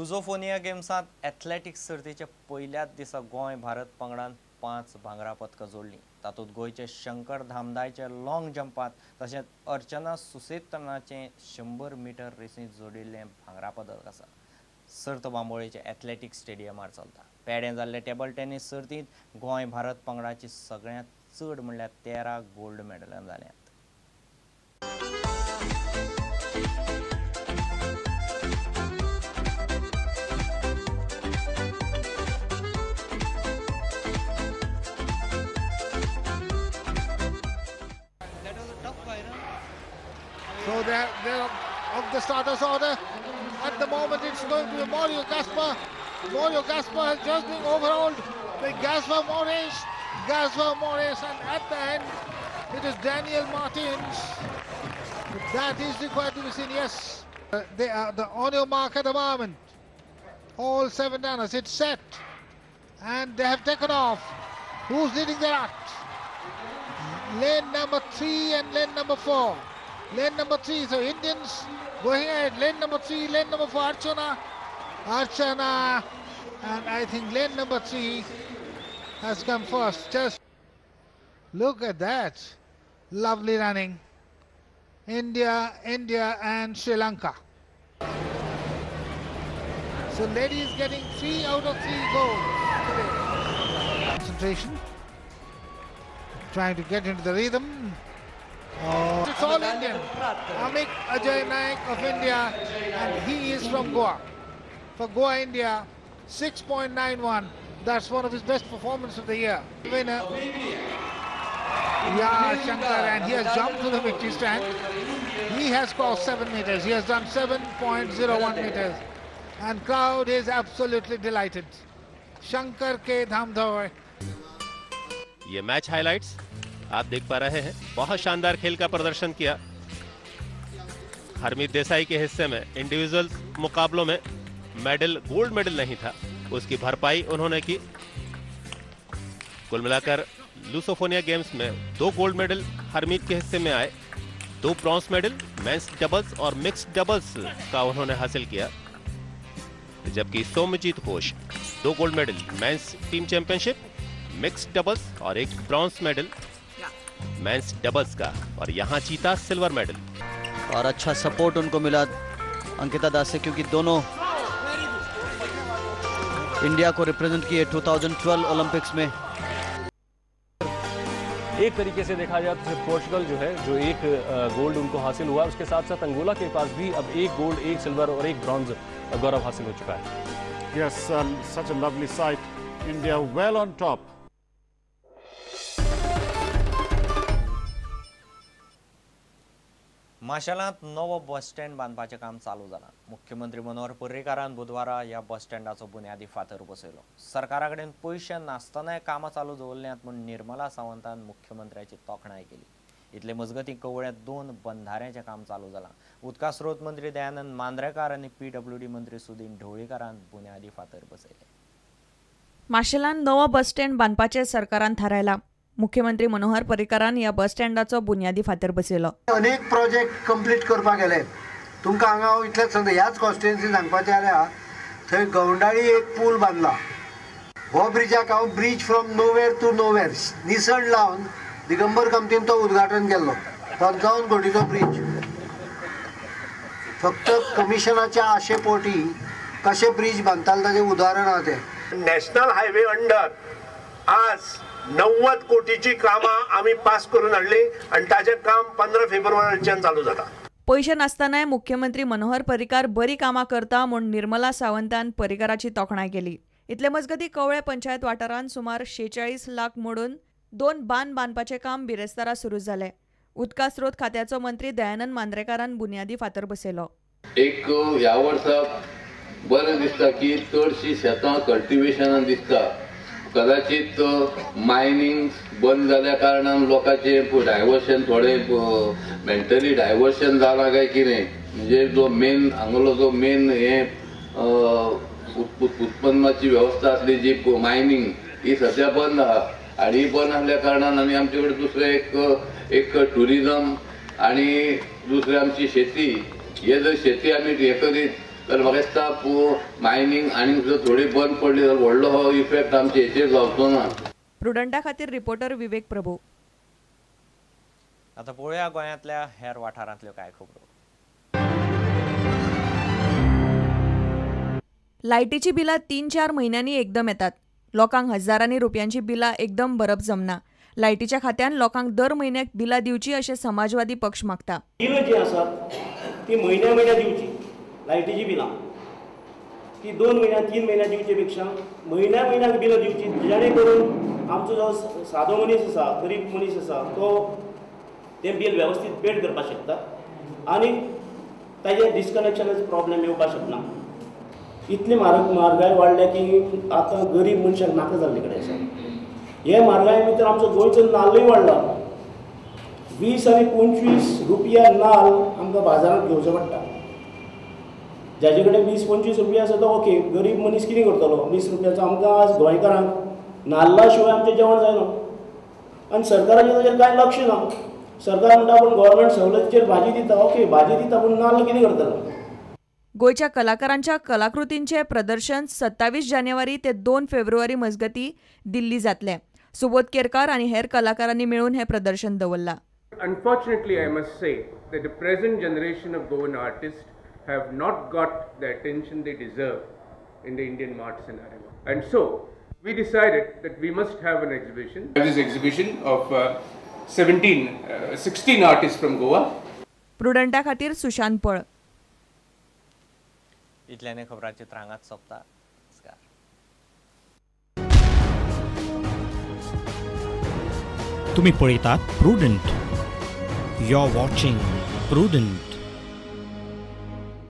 लुझोफोनिया गेम्सात athletics सर्तीच्या पहिल्याच दिसा गोंय भारत पंगडान 5 भांगरा पदकां जोडली। तातूंत गोंयचे शंकर धामदायचे लॉंग जंपात तशेंच अर्चना सुसेतनाचे 100 मीटर रेसींत जोडिल्लें भांगरा पदक आसा। सर्त बांबोळेच्या एथलेटिक्स स्टेडियमार चलता। पेडें जाल्ले टेबल टेनिस सर्तींत गोंय भारत पंगडाची सगळ्यांत चड म्हणल्यार 13 गोल्ड मेडलां जाल्यांत। So they're of the starters order. At the moment it's going to be Mario Gaspar. Mario Gaspar has just been overhauled by Gaspar Morris, and at the end it is Daniel Martins. That is required to be seen. Yes, they are on your mark at the moment. All 7 runners, it's set and they have taken off. Who's leading the act? Lane number 3 and lane number 4. Lane number 3, so Indians going ahead. Lane number 3, lane number 4, Archana, and I think lane number 3 has come first. Just look at that, lovely running. India and Sri Lanka. So ladies getting 3 out of 3 goals today. Concentration, trying to get into the rhythm. It's all Indian. Amit Ajay Naik of India, and he is from Goa. For Goa, India, 6.91. That's one of his best performances of the year. Winner, Shankar, and he has jumped to the victory stand. He has crossed 7 meters. He has done 7.01 meters, and crowd is absolutely delighted. Shankar K. Dhamdhoy. ये match highlights आप देख पा रहे हैं। बहुत शानदार खेल का प्रदर्शन किया। हरमीत देसाई के हिस्से में इंडिविजुअल मुकाबलों में मेडल, गोल्ड मेडल नहीं था, उसकी भरपाई उन्होंने की। कुल मिलाकर लुसोफोनिया गेम्स में 2 गोल्ड मेडल हरमीत के हिस्से में आए, 2 ब्रॉन्ज मेडल मेंस डबल्स और मिक्स्ड डबल्स का उन्होंने हासिल किया, जबकि Somjit Ghosh 2 gold medal men's team championship, mixed doubles और 1 ब्रॉन्ज मेडल मेंस डबल्स का, और यहां जीता सिल्वर मेडल। और अच्छा सपोर्ट उनको मिला अंकिता दास से, क्योंकि दोनों इंडिया को रिप्रेजेंट किए 2012 ओलंपिक्स में। एक तरीके से देखा जाए तो पोर्चुगल जो है, जो 1 गोल्ड उनको हासिल हुआ, उसके साथ साथ अंगोला के पास भी अब 1 गोल्ड, 1 सिल्वर और 1 ब्रॉन्ज गौरव हासिल हो चुका है। Yes, such a lovely sight. India well on top. माशेलांत नवो बस स्टँड बांदपाचें काम चालू जालां। मुख्यमंत्री मनोहर पर्रीकारान बुधवारा ह्या बस स्टँडाचो बुन्यादी फातर बसयलो। सरकारा कडेन पयशे नासतनाय कामां चालू दवरल्यांत म्हूण निर्मला सावंतान मुख्यमंत्र्याची तोखणाय केली। इतले मजगतीं कवळ्यांत 2 बंधाऱ्यांचें काम चालू जालां। उदका स्रोत मंत्री दयानंद मांद्रेकार आनी PWD मंत्री सुदीन ढवळीकारान बुन्यादी फातर बसयले। माशेलांत नवो बस स्टँड बांदपाचें सरकारान थारायलां। मुख्यमंत्री मनोहर पर्रीकारान ह्या बस स्टँडाचो बुन्यादी फातर बसयलो। अनेक प्रोजेक्ट कंप्लीट करपाक गेले। तुमकां हांगा इतलेंच सांगता, ह्याच कॉन्स्टिट्युएन्सी सांगपाचें जाल्यार थंय गवंडाळी एक पूल बांदला। हो ब्रिजाक हांव ब्रिज फ्रॉम नोवेर टू नोवेर निसण लावन दिगंबर कामतीन तो उद्घाटन केल्लो। 55 कोटीचो ब्रिज। फक्त कमिशनाच्या आशेपोटी कशें ब्रिज बांदताले ताचें उदाहरण आहा तें। नॅशनल हायवे अंडर आज 90 कोटीची कामां आम्ही पास करून हाडली, आणि ताजें काम 15 फेब्रुवारीच्यान चालू जाता। पयशे नासतनाय मुख्यमंत्री मनोहर पर्रीकार बरी कामां करता म्हूण निर्मला सावंतान पर्रीकाराची तोखणाय केली। इतले मजगतीं कवळे पंचायत वाठारांत सुमार 46 लाख मोडून 2 बांद बांदपाचें काम बिरेस्तारा सुरू जालें। उदका स्रोत खात्याचो मंत्री दयानंद मांद्रेकारान बुन्यादी फातर बसयलो। एक ह्या वर्सा बरें दिसता की चडशीं शेतां कल्टिवेशनान दिसता। कदाचित मायनिंग बंद जाल्या कारणान लोकांचे डायवर्शन, थोडे मेंटली डायवर्शन जाला काय कितें, म्हणजे जो मेन हांगलो जो मेन हे उत्पन्नाची व्यवस्था आसली जी मायनिंग, ही सध्या बंद आहा, आणि बंद आसल्या कारणान आमी आमचे कडेन दुसरें एक टुरिजम आणि दुसरी आमची शेती, हे जर शेती आमी हे करीत तर म्हाका दिसता मायनींग आनी सुद्दां थोडी बंद पडली जाल्यार व्हडलो हो इफेक्ट आमचे हेचेर जावचो ना. प्रुडंटा खातीर रिपोर्टर विवेक प्रभू. आता पळोवया गोंयांतल्या हेर वाठारांतल्यो कांय खबरो. लायटीची बिलां 3-4 म्हयन्यांनी एकदम येतात. लोकांक हजारांनी रुपयांची बिलां एकदम भरप जमना. लायटीच्या खात्यान लोकांक दर म्हयन्याक बिलां दिवची अशें समाजवादी पक्ष मागता. बिलां जी आसात ती म्हयन्या दिवची. लायटीची बिलां ती 2 महिन्या 3 महिन्या दिवचे पेक्षा म्हयन्याक बिलां दिवची, जेणे करून आमचो जो सादो मनीस आसा, गरीब मनीस आसा, तो तें बिल वेवस्थीत पेड करपाक शकता आनी ताजे डिस्कनेक्शनाचो प्रॉब्लेम येवपाक शकना. इतली म्हारगाय वाडल्या की आतां गरीब मनशाक नाका जाल्ले कडेन आसा. हे म्हारगाये भितर आमचो गोंयचो नाल्लूय वाडला. 20 आनी 25 रुपया नाल्ल आमकां बाजारांत घेवचो पडटा. जाचे कडेन 20-25 रुपया आसा तो ओके, गरीब मनीस कितें करतलो? 20 रुपयाचो आमकां आज गोंयकारांक नाल्ला शिवाय आमचें जेवण जायना. आनी सरकाराचें ताचेर कांय लक्ष ना. सरकार म्हणटा पूण गव्हर्मेंट सवलतीचेर भाजी दिता, ओके भाजी दिता पूण नाल्ल कितें करतलो? गोयच्या कलाकारांच्या कलाकृतींचे प्रदर्शन 27 जानेवारी ते 2 फेब्रुवारी मजगती दिल्ली जातले. सुबोध केरकार आणि हेर कलाकारांनी मिळून हे प्रदर्शन दवरला. Unfortunately, I must say that the present generation of Goan artists have not got the attention they deserve in the Indian art scenario. And so, we decided that we must have an exhibition. This exhibition of 16 artists from Goa. प्रुडंटा खातीर सुशांत पळ. इतल्याने खबरांची त्रांगात सोंपता. तुम्ही पळयतात Prudent. You are watching prudent.